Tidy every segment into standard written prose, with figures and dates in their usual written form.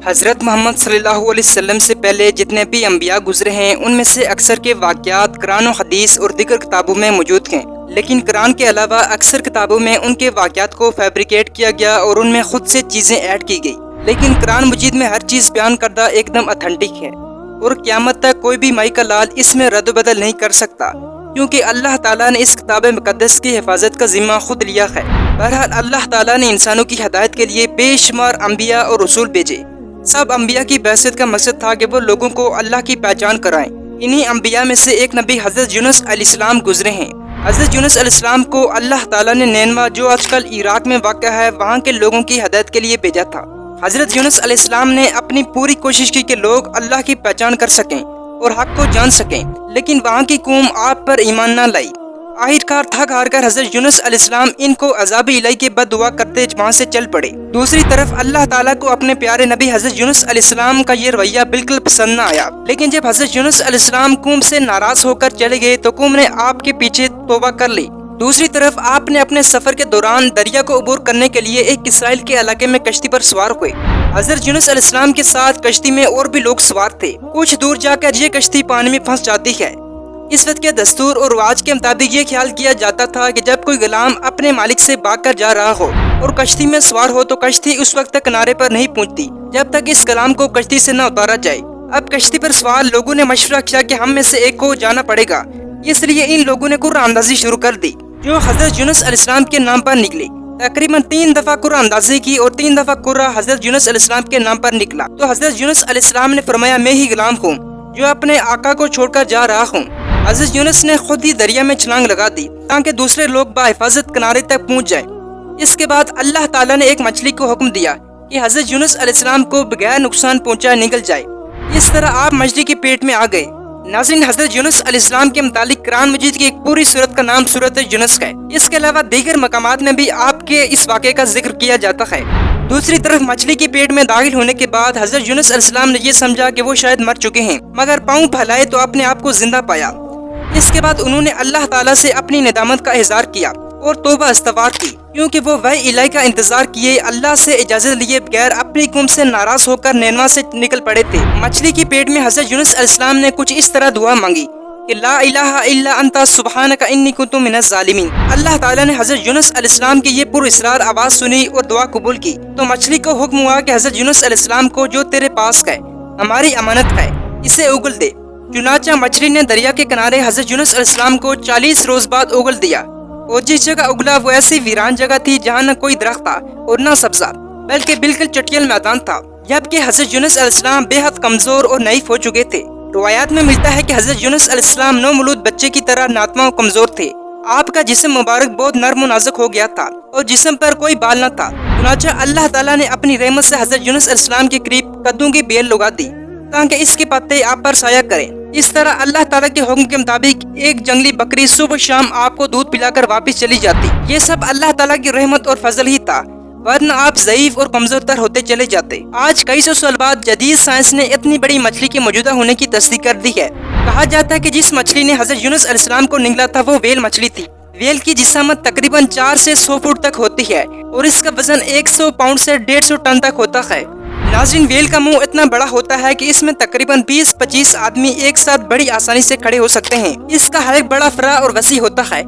حضرت محمد صلی اللہ علیہ وسلم سے پہلے جتنے بھی انبیاء گزرے ہیں ان میں سے اکثر کے واقعات قرآن و حدیث اور دیگر کتابوں میں موجود ہیں، لیکن قرآن کے علاوہ اکثر کتابوں میں ان کے واقعات کو فیبریکیٹ کیا گیا اور ان میں خود سے چیزیں ایڈ کی گئی، لیکن قرآن مجید میں ہر چیز بیان کردہ ایک دم اتھینٹک ہے اور قیامت تک کوئی بھی مائی کا لال اس میں رد و بدل نہیں کر سکتا، کیونکہ اللہ تعالیٰ نے اس کتاب مقدس کی حفاظت کا ذمہ خود لیا ہے۔ بہرحال اللہ تعالیٰ نے انسانوں کی ہدایت کے لیے بے شمار انبیاء اور رسول بھیجے۔ سب انبیاء کی بعثت کا مقصد تھا کہ وہ لوگوں کو اللہ کی پہچان کرائیں۔ انہی انبیاء میں سے ایک نبی حضرت یونس علیہ السلام گزرے ہیں۔ حضرت یونس علیہ السلام کو اللہ تعالیٰ نے نینوا جو آج کل عراق میں واقع ہے وہاں کے لوگوں کی ہدایت کے لیے بھیجا تھا۔ حضرت یونس علیہ السلام نے اپنی پوری کوشش کی کہ لوگ اللہ کی پہچان کر سکیں اور حق کو جان سکیں، لیکن وہاں کی قوم آپ پر ایمان نہ لائی۔ آخرکار تھک ہار کر حضرت یونس علیہ السلام ان کو عذاب الہی کے بد دعا کرتے وہاں سے چل پڑے۔ دوسری طرف اللہ تعالیٰ کو اپنے پیارے نبی حضرت یونس علیہ السلام کا یہ رویہ بالکل پسند نہ آیا، لیکن جب حضرت یونس علیہ السلام قوم سے ناراض ہو کر چلے گئے تو قوم نے آپ کے پیچھے توبہ کر لی۔ دوسری طرف آپ نے اپنے سفر کے دوران دریا کو عبور کرنے کے لیے ایک اسرائیل کے علاقے میں کشتی پر سوار ہوئے۔ حضرت یونس علیہ السلام کے ساتھ کشتی میں اور بھی لوگ سوار تھے۔ کچھ دور جا کر یہ کشتی پانی میں پھنس جاتی ہے۔ اس وقت کے دستور اور رواج کے مطابق یہ خیال کیا جاتا تھا کہ جب کوئی غلام اپنے مالک سے بھاگ کر جا رہا ہو اور کشتی میں سوار ہو تو کشتی اس وقت تک کنارے پر نہیں پہنچتی جب تک اس غلام کو کشتی سے نہ اتارا جائے۔ اب کشتی پر سوار لوگوں نے مشورہ کیا کہ ہم میں سے ایک کو جانا پڑے گا، اس لیے ان لوگوں نے قرآن اندازی شروع کر دی جو حضرت یونس علیہ السلام کے نام پر نکلی۔ تقریباً 3 دفعہ قرآن اندازی کی اور 3 دفعہ قرآن حضرت یونس علیہ السلام کے نام پر نکلا تو حضرت یونس علیہ السلام نے فرمایا میں ہی غلام ہوں جو اپنے آقا کو چھوڑ کر جا رہا ہوں۔ حضرت یونس نے خود ہی دریا میں چھلانگ لگا دی تاکہ دوسرے لوگ بحفاظت کنارے تک پہنچ جائیں۔ اس کے بعد اللہ تعالیٰ نے ایک مچھلی کو حکم دیا کہ حضرت یونس علیہ السلام کو بغیر نقصان پہنچائے نگل جائے۔ اس طرح آپ مچھلی کے پیٹ میں آ گئے۔ ناظرین، حضرت یونس علیہ السلام کے متعلق قرآن مجید کی ایک پوری سورت کا نام سورت یونس ہے۔ اس کے علاوہ دیگر مقامات میں بھی آپ کے اس واقعے کا ذکر کیا جاتا ہے۔ دوسری طرف مچھلی کے پیٹ میں داخل ہونے کے بعد حضرت یونس علیہ السلام نے یہ سمجھا کہ وہ شاید مر چکے ہیں، مگر پاؤں پھیلائے تو اپنے آپ کو زندہ پایا۔ اس کے بعد انہوں نے اللہ تعالیٰ سے اپنی ندامت کا اظہار کیا اور توبہ استغفار کی، کیونکہ وہ وحی الہی کا انتظار کیے اللہ سے اجازت لیے بغیر اپنی قوم سے ناراض ہو کر نینوا سے نکل پڑے تھے۔ مچھلی کے پیٹ میں حضرت یونس علیہ السلام نے کچھ اس طرح دعا مانگی کہ لا الہ الا انت سبحانک انی کنت من الظالمین۔ اللہ تعالیٰ نے حضرت یونس علیہ السلام کی یہ پر اسرار آواز سنی اور دعا قبول کی تو مچھلی کو حکم ہوا کہ حضرت یونس علیہ السلام کو جو تیرے پاس ہے ہماری امانت ہے اسے اگل دے۔ چنانچہ مچھلی نے دریا کے کنارے حضرت یونس علیہ السلام کو 40 روز بعد اگل دیا، اور جس جگہ اگلا وہ ایسی ویران جگہ تھی جہاں نہ کوئی درخت تھا اور نہ سبزہ، بلکہ بالکل چٹیل میدان تھا، جبکہ حضرت یونس علیہ السلام بے حد کمزور اور نحیف ہو چکے تھے۔ روایات میں ملتا ہے کہ حضرت یونس علیہ السلام نومولود بچے کی طرح ناتواں و کمزور تھے۔ آپ کا جسم مبارک بہت نرم و نازک ہو گیا تھا اور جسم پر کوئی بال نہ تھا۔ چنانچہ اللہ تعالیٰ نے اپنی رحمت سے حضرت یونس علیہ السلام کے قریب قدوں کی بیل لگا دی تاکہ اس کے پتے آپ پر سایہ کریں۔ اس طرح اللہ تعالیٰ کے حکم کے مطابق ایک جنگلی بکری صبح شام آپ کو دودھ پلا کر واپس چلی جاتی۔ یہ سب اللہ تعالیٰ کی رحمت اور فضل ہی تھا، ورنہ آپ ضعیف اور کمزور تر ہوتے چلے جاتے۔ آج کئی سو سال بعد جدید سائنس نے اتنی بڑی مچھلی کے موجودہ ہونے کی تصدیق کر دی ہے۔ کہا جاتا ہے کہ جس مچھلی نے حضرت یونس علیہ السلام کو نگلا تھا وہ ویل مچھلی تھی۔ ویل کی جسامت تقریباً 4 سے 100 فٹ تک ہوتی ہے اور اس کا وزن 100 پاؤنڈ سے 150 ٹن تک ہوتا ہے۔ ناظرین، ویل کا منہ اتنا بڑا ہوتا ہے کہ اس میں تقریباً 20-25 آدمی ایک ساتھ بڑی آسانی سے کھڑے ہو سکتے ہیں۔ اس کا حلق بڑا فراخ اور وسیع ہوتا ہے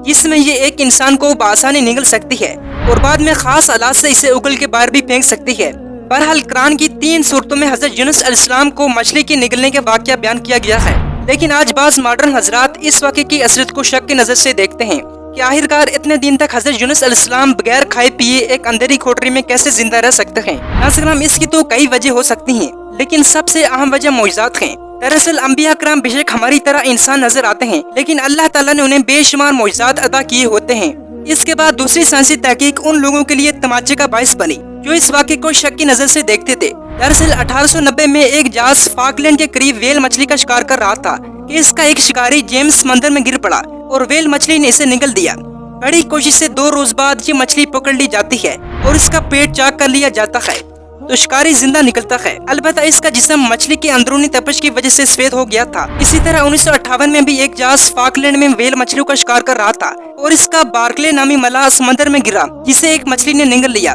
جس میں یہ ایک انسان کو بآسانی نگل سکتی ہے اور بعد میں خاص آلات سے اسے اگل کے باہر بھی پھینک سکتی ہے۔ بہرحال قرآن کی 3 صورتوں میں حضرت یونس علیہ السلام کو مچھلی کے نگلنے کے واقعہ بیان کیا گیا ہے، لیکن آج بعض ماڈرن حضرات اس واقعے کی اصلیت کو شک کی نظر سے دیکھتے ہیں کہ آخرکار اتنے دن تک حضرت یونس علیہ السلام بغیر کھائے پیے ایک اندھیری کھوٹری میں کیسے زندہ رہ سکتے ہیں۔ ناظرین، اس کی تو کئی وجہ ہو سکتی ہیں، لیکن سب سے اہم وجہ معجزات ہیں۔ دراصل انبیاء کرام بے شک ہماری طرح انسان نظر آتے ہیں، لیکن اللہ تعالیٰ نے انہیں بے شمار معجزات عطا کیے ہوتے ہیں۔ اس کے بعد دوسری سائنسی تحقیق ان لوگوں کے لیے تماچے کا باعث بنی جو اس واقعے کو شک کی نظر سے دیکھتے تھے۔ دراصل 1890 میں ایک جہاز فاکلینڈ کے قریب ویل مچھلی کا شکار کر رہا تھا کہ اس کا ایک شکاری جیمز سمندر میں گر پڑا اور ویل مچھلی نے اسے نگل دیا۔ بڑی کوشش سے 2 روز بعد یہ مچھلی پکڑ لی جاتی ہے اور اس کا پیٹ چاک کر لیا جاتا ہے تو شکاری زندہ نکلتا ہے، البتہ اس کا جسم مچھلی کی اندرونی تپش کی وجہ سے سفید ہو گیا تھا۔ اسی طرح 1958 میں بھی ایک جہاز فاکلینڈ میں ویل مچھلیوں کا شکار کر رہا تھا اور اس کا بارکلے نامی ملاح سمندر میں گرا جسے ایک مچھلی نے نگل لیا۔